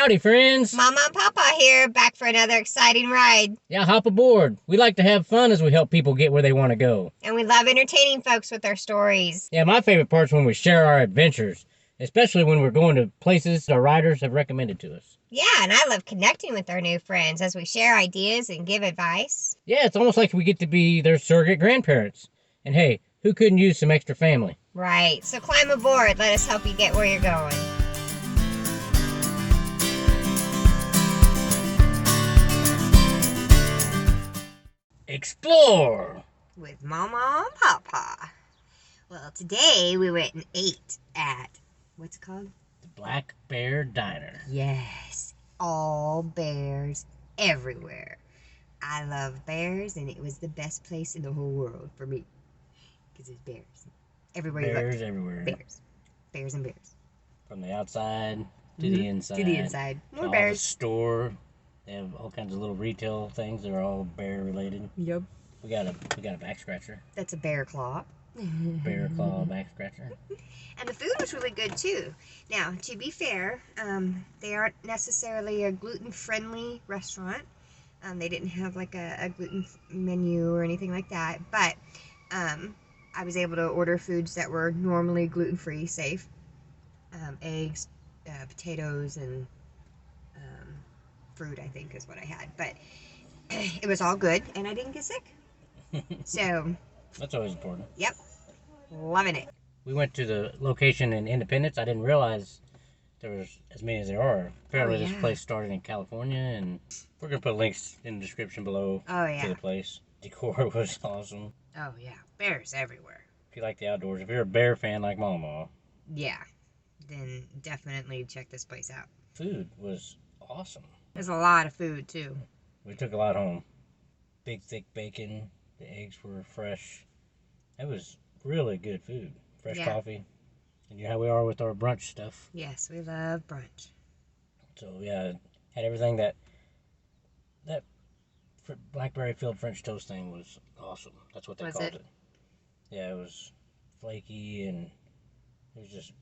Howdy, friends. Mawmaw and Pawpaw here, back for another exciting ride. Yeah, hop aboard. We like to have fun as we help people get where they want to go. And we love entertaining folks with our stories. Yeah, my favorite part's when we share our adventures, especially when we're going to places our riders have recommended to us. Yeah, and I love connecting with our new friends as we share ideas and give advice. Yeah, it's almost like we get to be their surrogate grandparents. And hey, who couldn't use some extra family? Right, so climb aboard. Let us help you get where you're going. Explore! With Mawmaw and Pawpaw. Well, today we went and ate at, what's it called? The Black Bear Diner. Yes, all bears everywhere. I love bears, and it was the best place in the whole world for me. Because it's bears. Everywhere you look. Bears everywhere. Bears. Bears and bears. From the outside to the inside. To the inside. More to bears. All the store. They have all kinds of little retail things that are all bear related. Yep. We got a back scratcher. That's a bear claw. Bear claw back scratcher. And the food was really good too. Now, to be fair, they aren't necessarily a gluten-friendly restaurant. They didn't have like a gluten menu or anything like that. But I was able to order foods that were normally gluten-free, safe. Eggs, potatoes, and fruit, I think, is what I had. But it was all good, and I didn't get sick. So that's always important. Yep. Loving it. We went to the location in Independence. I didn't realize there was as many as there are. Apparently this place started in California, and we're going to put links in the description below to the place. Decor was awesome. Oh, yeah. Bears everywhere. If you like the outdoors, if you're a bear fan like Mawmaw. Yeah. Then definitely check this place out. Food was awesome. There's a lot of food, too. We took a lot home. Big, thick bacon. The eggs were fresh. It was really good food. Fresh coffee. And you know how we are with our brunch stuff. Yes, we love brunch. So, yeah, had everything that blackberry filled French toast thing was awesome. That's what they called it. Yeah, it was flaky and it was just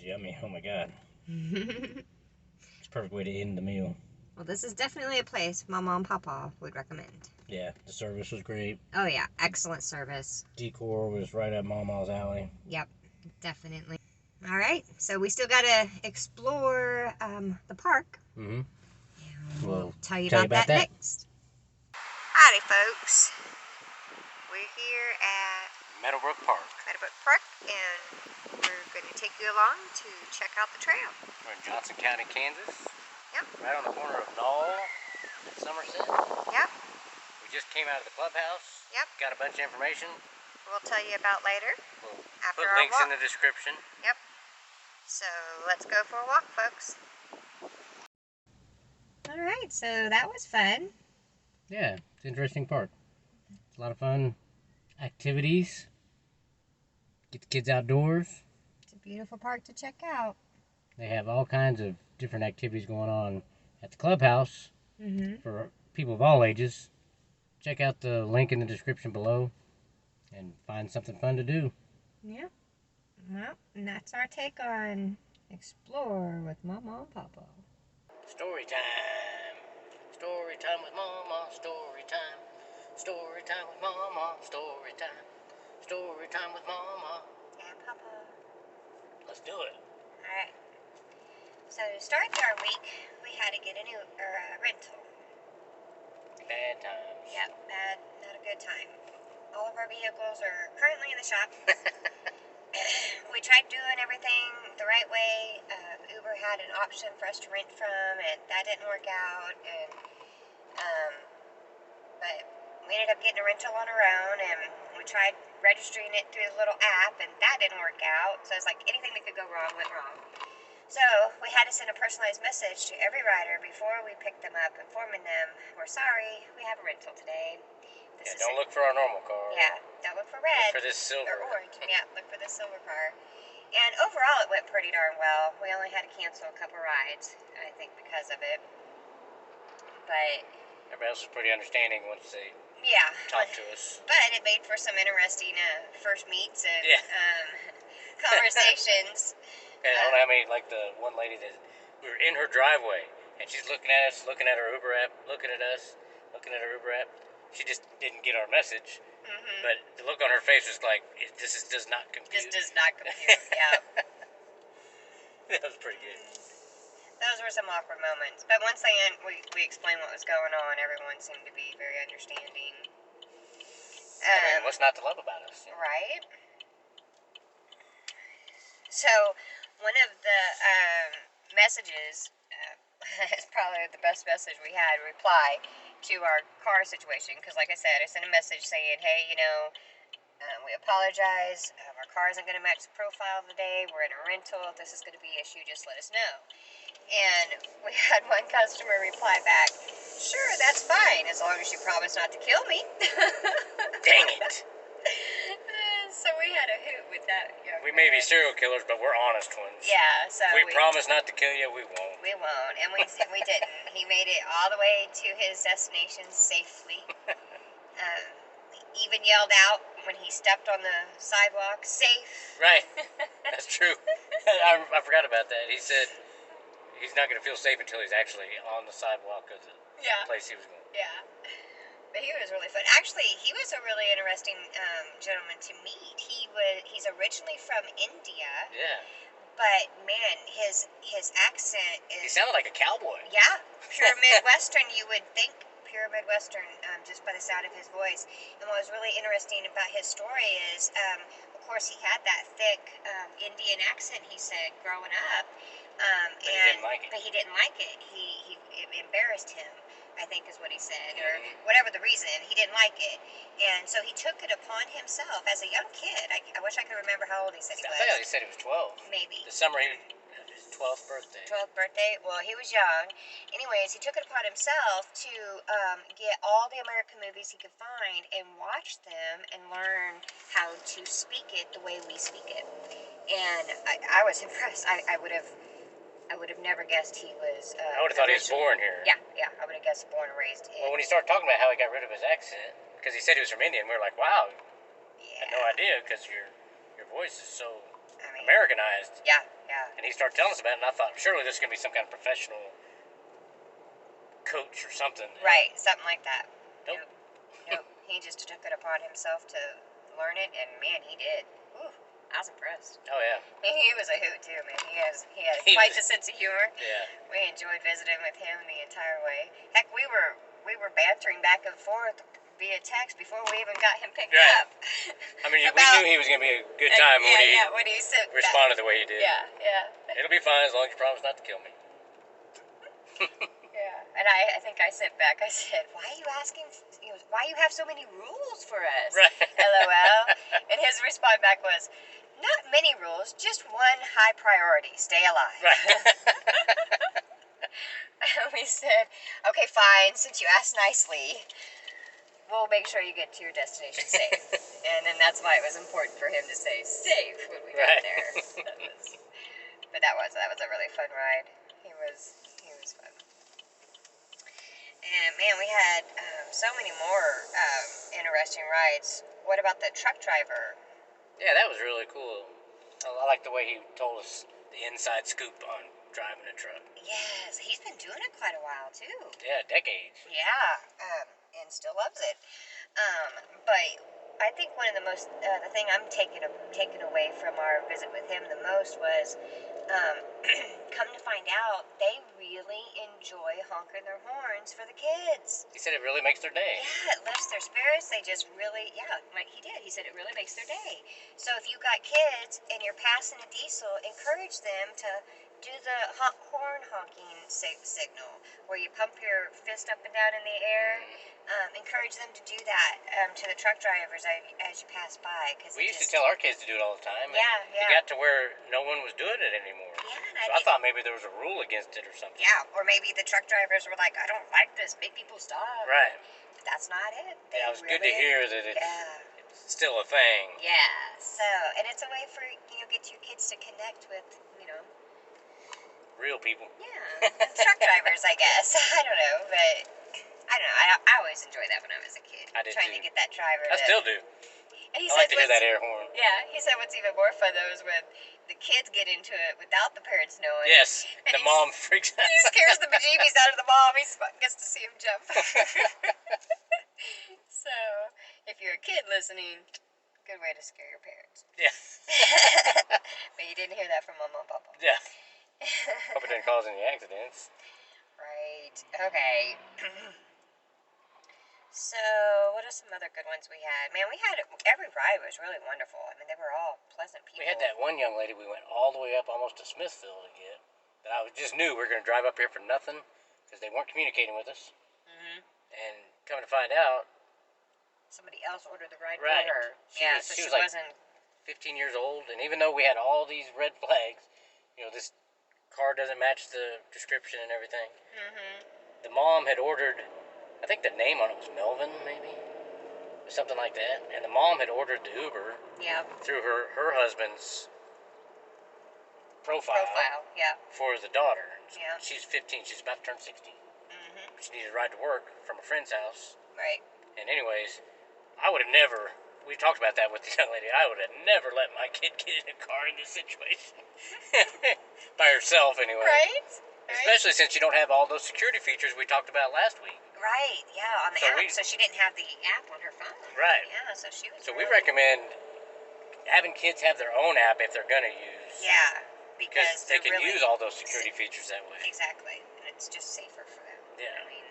yummy. Oh my God. It's a perfect way to end the meal. Well, this is definitely a place Mawmaw and Pawpaw would recommend. Yeah, the service was great. Oh yeah, excellent service. Decor was right up Mawmaw's alley. Yep, definitely. All right, so we still got to explore the park. Mm-hmm. And we'll tell you about that next. Howdy, folks. We're here at Meadowbrook Park. Meadowbrook Park, and we're going to take you along to check out the trail. We're in Johnson County, Kansas. Yep. Right on the corner of Knoll and Somerset. Yep. We just came out of the Clubhouse. Yep. Got a bunch of information. We'll tell you about later. We'll after put our links in the description. Yep. So let's go for a walk, folks. All right, so that was fun. Yeah, it's an interesting park. It's a lot of fun activities. Get the kids outdoors. It's a beautiful park to check out. They have all kinds of different activities going on at the Clubhouse for people of all ages. Check out the link in the description below and find something fun to do. Yeah. Well, and that's our take on Explore with Mawmaw and Pawpaw. Story time. Story time with Mawmaw. Story time. Story time with Mawmaw. Story time. Story time with Mawmaw. And Pawpaw. Let's do it. All right. So to start our week, we had to get a new rental. Bad times. Yep, bad, not a good time. All of our vehicles are currently in the shop. We tried doing everything the right way. Uber had an option for us to rent from, and that didn't work out. And but we ended up getting a rental on our own, and we tried registering it through the little app, and that didn't work out. So it's like anything that could go wrong went wrong. So we had to send a personalized message to every rider before we picked them up, informing them, we're sorry, we have a rental today. Don't look for our normal car. Yeah, don't look for red. Look for this silver. Or orange. Yeah, look for this silver car. And overall, it went pretty darn well. We only had to cancel a couple rides, I think, because of it. But everybody else was pretty understanding once they talked to us. But it made for some interesting first meets and conversations. And I don't know how many, like the one lady that we were in her driveway, And she's looking at us, looking at her Uber app, looking at us, looking at her Uber app. She just didn't get our message. Mm-hmm. But the look on her face was like, does not compute. This does not compute, yeah. That was pretty good. Those were some awkward moments. But once we explained what was going on, everyone seemed to be very understanding. What's not to love about us? Right? So, one of the messages, it's probably the best message we had, reply to our car situation. Because like I said, I sent a message saying, hey, we apologize. Our car isn't going to match the profile today. We're in a rental. If this is going to be an issue, just let us know. And we had one customer reply back, sure, that's fine, as long as you promise not to kill me. Dang it. So we had a hoot with that. We may be serial killers, but we're honest ones. Yeah, so we promise not to kill you, we won't. We won't, and we didn't. He made it all the way to his destination safely. Even yelled out when he stepped on the sidewalk, safe. Right, that's true. I forgot about that. He said he's not going to feel safe until he's actually on the sidewalk of the place he was going. Yeah. But he was really fun. Actually, he was a really interesting gentleman to meet. He's originally from India. Yeah. But man, his accent is. He sounded like a cowboy. Yeah, pure Midwestern. You would think pure Midwestern just by the sound of his voice. And what was really interesting about his story is, of course, he had that thick Indian accent. He said growing up. But he didn't like it. But he didn't like it. It embarrassed him, I think is what he said, or whatever the reason. He didn't like it. And so he took it upon himself as a young kid. I wish I could remember how old he said he was. I thought he said he was 12. Maybe. The summer his 12th birthday. 12th birthday? Well, he was young. Anyways, he took it upon himself to get all the American movies he could find and watch them and learn how to speak it the way we speak it. And I was impressed. I would have never guessed he was. I would have thought he was born here. Yeah. I would have guessed born and raised in. Well, when he started talking about how he got rid of his accent, because he said he was from India, and we were like, wow, I had no idea, because your voice is so Americanized. Yeah. And he started telling us about it, and I thought, surely this is going to be some kind of professional coach or something. Right, something like that. Nope. He just took it upon himself to learn it, and man, he did. Ooh. I was impressed. Oh, yeah. He was a hoot, too, man. He had quite a sense of humor. Yeah. We enjoyed visiting with him the entire way. Heck, we were bantering back and forth via text before we even got him picked up. I mean, we knew he was going to be a good time when he said responded the way he did. Yeah. It'll be fine as long as you promise not to kill me. Yeah. And I think I sent back, I said, why are you asking, why you have so many rules for us? Right. LOL. And his response back was, not many rules, just one high priority, stay alive. Right. And we said, okay, fine, since you asked nicely, we'll make sure you get to your destination safe. And then that's why it was important for him to say safe when we got there. But that was a really fun ride. He was fun. And man, we had so many more interesting rides. What about the truck driver? Yeah, that was really cool. I like the way he told us the inside scoop on driving a truck. Yes, he's been doing it quite a while too. Yeah, decades. Yeah, and still loves it. But I think one of the most, the thing I'm taking away from our visit with him the most was, come to find out, they really enjoy honking their horns for the kids. He said it really makes their day. Yeah, it lifts their spirits. They just really, like he did. He said it really makes their day. So if you got kids and you're passing a diesel, encourage them to do the horn honking signal, where you pump your fist up and down in the air. Encourage them to do that to the truck drivers as you pass by. Cause we used to tell our kids to do it all the time. Yeah. It got to where no one was doing it anymore. Yeah, so I thought maybe there was a rule against it or something. Yeah, or maybe the truck drivers were like, I don't like this, make people stop. Right. But that's not it. It was good to hear that it's still a thing. Yeah, so, and it's a way for, get your kids to connect with, real people. Yeah, truck drivers, I guess. I don't know, but I don't know. I always enjoyed that when I was a kid. I did trying too. to get that driver. I still do. And he I like to hear that air horn. Yeah, he said what's even more fun though is when the kids get into it without the parents knowing. Yes, and the mom freaks out. He scares the bejeebies out of the mom. He gets to see him jump. So, if you're a kid listening, good way to scare your parents. Yeah. But you didn't hear that from Mawmaw and Pawpaw. Yeah. Hope it didn't cause any accidents. Right. Okay. So, what are some other good ones we had? Man, every ride was really wonderful. I mean, they were all pleasant people. We had that one young lady we went all the way up almost to Smithville to get. That I just knew we were going to drive up here for nothing because they weren't communicating with us. Mm-hmm. And coming to find out, somebody else ordered the ride right. for her. She was like wasn't 15 years old, and even though we had all these red flags, this car doesn't match the description and everything. Mm-hmm. The mom had ordered, I think the name on it was Melvin, maybe, or something like that. And the mom had ordered the Uber through her husband's profile for the daughter. Yeah. She's 15. She's about to turn 16. Mm-hmm. She needed a ride to work from a friend's house. Right. And anyways, I would have never, we talked about that with the young lady, I would have never let my kid get in a car in this situation. By herself, anyway. Right? Especially since you don't have all those security features we talked about last week. Right, yeah, on the app. So she didn't have the app on her phone. Right. Yeah, so she was. So we recommend having kids have their own app if they're going to use. Yeah, because they can use all those security features that way. Exactly, and it's just safer for them. Yeah. I mean,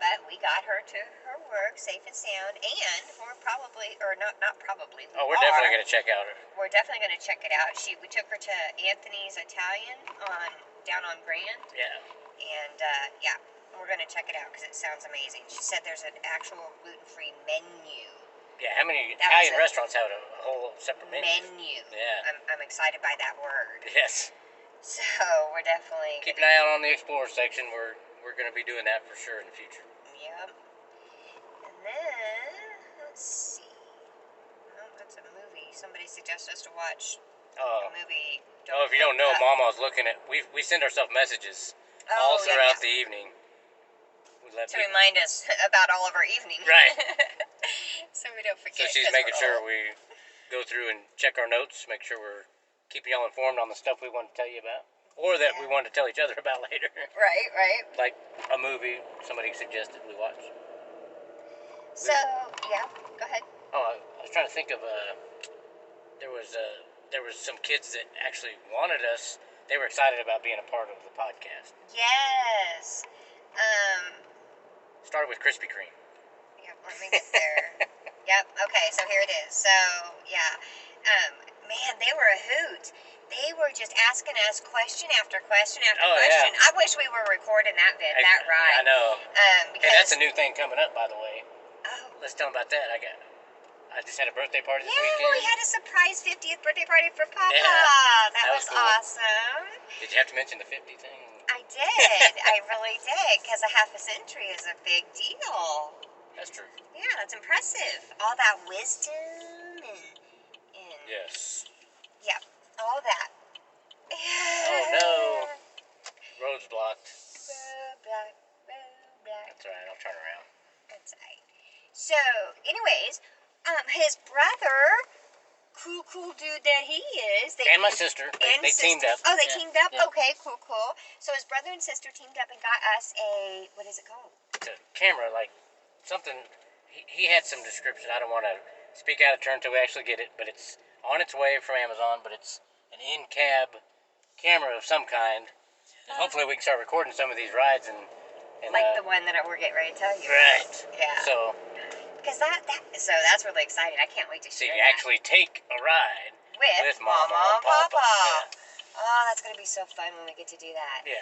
but we got her to her work safe and sound, and we're probably, or not probably. We're definitely going to check out it. We're definitely going to check it out. We took her to Anthony's Italian down on Grand. Yeah. And yeah. We're going to check it out because it sounds amazing. She said there's an actual gluten-free menu. Yeah, how many Italian restaurants have a whole separate menu? Yeah. I'm excited by that word. Yes. So we're definitely... Keep an eye out on the Explorer section. We're going to be doing that for sure in the future. Yep. And then, let's see. Oh, that's a movie. Somebody suggested us to watch a movie. If you don't know, Mawmaw's looking at... We send ourselves messages all throughout the evening. To remind us about all of our evening. Right. So we don't forget. So she's making sure we go through and check our notes, make sure we're keeping y'all informed on the stuff we want to tell you about. Or that we want to tell each other about later. Right, right. Like a movie somebody suggested we watch. So, yeah, go ahead. I was trying to think of, there was some kids that actually wanted us, they were excited about being a part of the podcast. Yes. Started with Krispy Kreme. Yep, let me get there. Yep, okay, so here it is. So, yeah. Man, they were a hoot. They were just asking us question after question after question. Yeah. I wish we were recording that ride. I know. Because that's a new thing coming up, by the way. Oh. Let's tell them about that. I just had a birthday party this weekend. Yeah, we had a surprise 50th birthday party for Papa. Yeah, that was cool. Awesome. Did you have to mention the 50 thing? I did. I really did, because a half a century is a big deal. That's true. Yeah, that's impressive. All that wisdom and yes. Yeah, all that. Oh no. Road's blocked. Road block. That's alright, I'll turn around. That's alright. So, anyways, his brother, cool dude that he is. And my sister. They teamed up. Oh, they teamed up? Yeah. Okay, cool. So his brother and sister teamed up and got us a, what is it called? It's a camera, like something, he had some description. I don't want to speak out of turn until we actually get it, but it's on its way from Amazon, but it's an in-cab camera of some kind. And hopefully we can start recording some of these rides and like the one that we're getting ready to tell you. Right. Yeah. So. Because so that's really exciting. I can't wait to share you actually take a ride with Mawmaw and Pawpaw. Yeah. Oh, that's going to be so fun when we get to do that. Yeah.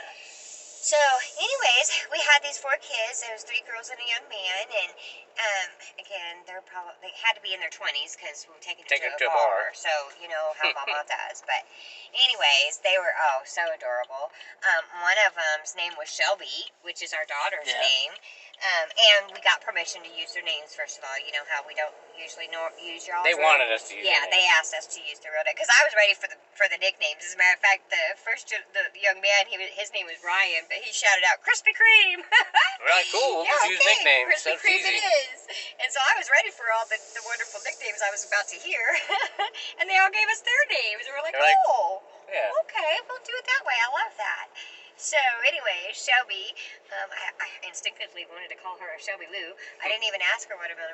So, anyways, we had these 4 kids. There was 3 girls and a young man, and again, they had to be in their 20s because we were taking them to a bar. So you know how Mama does. But, anyways, they were so adorable. One of them's name was Shelby, which is our daughter's name. And we got permission to use their names, first of all. You know how we don't usually use y'all's They wanted us to use their names. They asked us to use their real name. Because I was ready for the nicknames. As a matter of fact, the young man, his name was Ryan, but he shouted out, Krispy Kreme! Right, cool. We'll just use nicknames. Krispy Kreme it is. And so I was ready for all the wonderful nicknames I was about to hear. And they all gave us their names. And we're like, cool. Yeah. Okay, we'll do it that way. I love that. So, anyway, Shelby, I instinctively wanted to call her Shelby Lou. I didn't even ask her what her middle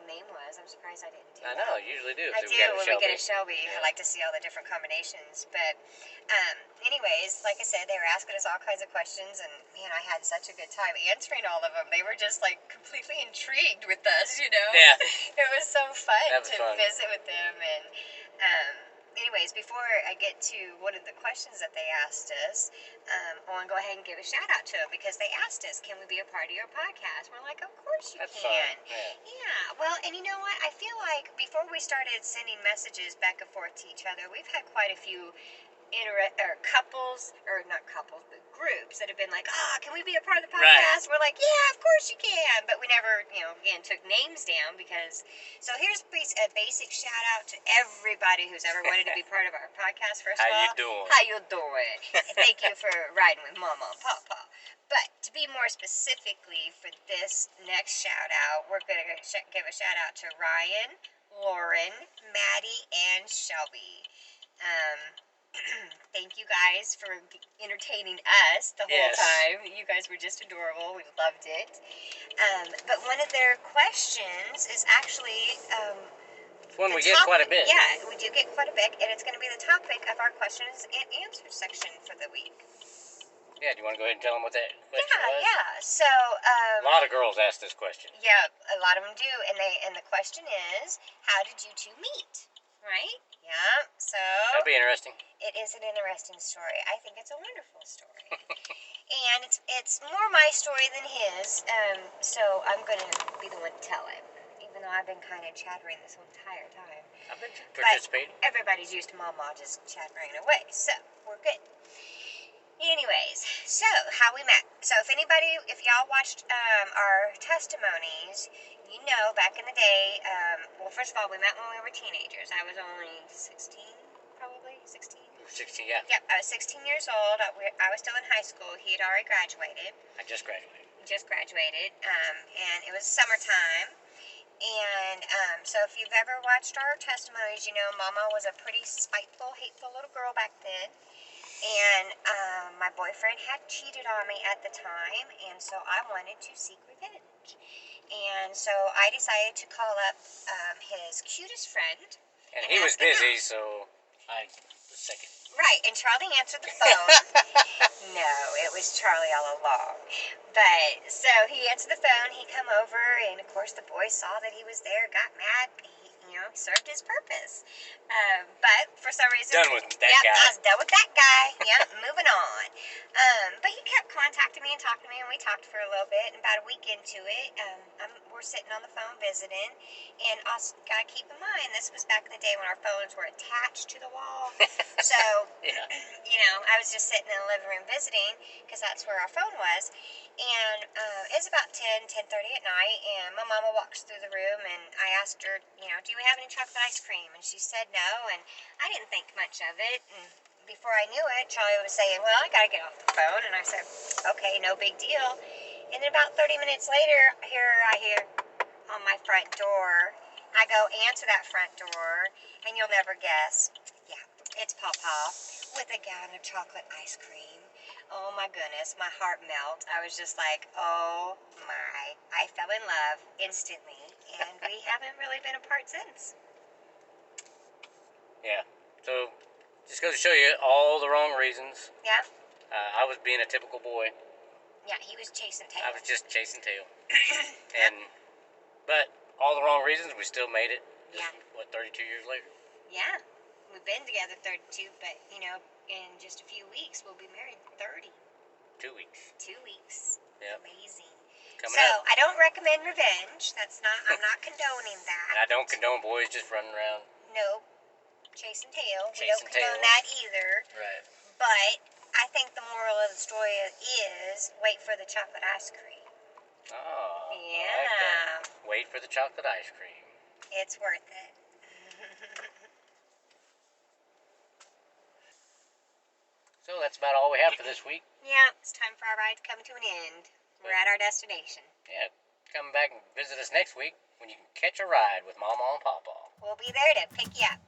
name was. I'm surprised I didn't do that. I know, you usually do. I do when we get a Shelby. Yeah. I like to see all the different combinations. But, anyways, like I said, they were asking us all kinds of questions, and man, I had such a good time answering all of them. They were just like completely intrigued with us, you know. Yeah. It was so fun fun. visit with them, and anyways, before I get to one of the questions that they asked us, I want to go ahead and give a shout out to them because they asked us, can we be a part of your podcast? We're like, of course you That's can. Fun. Yeah. Well, and you know what? I feel like before we started sending messages back and forth to each other, we've had quite a few groups that have been like, can we be a part of the podcast? Right. We're like, yeah, of course you can, but we never, again, took names down because. So here's a basic shout out to everybody who's ever wanted to be part of our podcast. First of all, how you doing? Thank you for riding with Mawmaw and Pawpaw. But to be more specifically for this next shout out, we're going to give a shout out to Ryan, Lauren, Maddie, and Shelby. Thank you guys for entertaining us the whole time. You guys were just adorable. We loved it. But one of their questions is actually one we get quite a bit. Yeah, we do get quite a bit, and it's going to be the topic of our questions and answers section for the week. Yeah, do you want to go ahead and tell them what that question was? Yeah. So a lot of girls ask this question. Yeah, a lot of them do, and the question is, how did you two meet? Right? Yeah. So that'd be interesting. It is an interesting story. I think it's a wonderful story. And it's more my story than his, so I'm going to be the one to tell it, even though I've been kind of chattering this whole entire time. I've been participating. But everybody's used to Mawmaw just chattering away, so we're good. Anyways, so how we met. So if y'all watched our testimonies, you know back in the day, well, first of all, we met when we were teenagers. I was only 16, probably 16. 16, yeah. Yep, I was 16 years old. I was still in high school. He had already graduated. I just graduated. And it was summertime. And so if you've ever watched our testimonies, you know Mawmaw was a pretty spiteful, hateful little girl back then. And my boyfriend had cheated on me at the time, and so I wanted to seek revenge. And so I decided to call up his cutest friend. And he was busy, so I was second. Right, and Charlie answered the phone. No, it was Charlie all along. But, so he answered the phone, he come over, and of course the boy saw that he was there, got mad, served his purpose. But for some reason... Done with that guy. I was done with that guy. Moving on. But he kept contacting me and talking to me, and we talked for a little bit, and about a week into it, we're sitting on the phone visiting, and also gotta keep in mind, this was back in the day when our phones were attached to the wall. So, yeah. I was just sitting in the living room visiting, because that's where our phone was. And it's about 10:30 at night, and my mama walks through the room, and I asked her, do you have any chocolate ice cream? And she said no, and I didn't think much of it. And before I knew it, Charlie was saying, well, I gotta get off the phone. And I said, okay, no big deal. And then about 30 minutes later, I hear on my front door. I go answer that front door, and you'll never guess. Yeah, it's Pawpaw with a gallon of chocolate ice cream. Oh my goodness, my heart melted. I was just like, oh my. I fell in love instantly, and we haven't really been apart since. Yeah, so just goes to show you all the wrong reasons. Yeah. I was being a typical boy. Yeah, he was chasing tail. I was just chasing tail. But all the wrong reasons, we still made it. Just, 32 years later? Yeah. We've been together 32, but, in just a few weeks, we'll be married 30. 2 weeks. 2 weeks. Yep. Amazing. Coming up. I don't recommend revenge. I'm not condoning that. I don't condone boys just running around. Nope. Chasing tail. We don't tail. condone that either. Right. But I think the moral of the story is wait for the chocolate ice cream. Oh. Yeah. I like that. Wait for the chocolate ice cream. It's worth it. So that's about all we have for this week. Yeah, it's time for our ride to come to an end. We're at our destination. Yeah, come back and visit us next week when you can catch a ride with Mawmaw and Pawpaw. We'll be there to pick you up.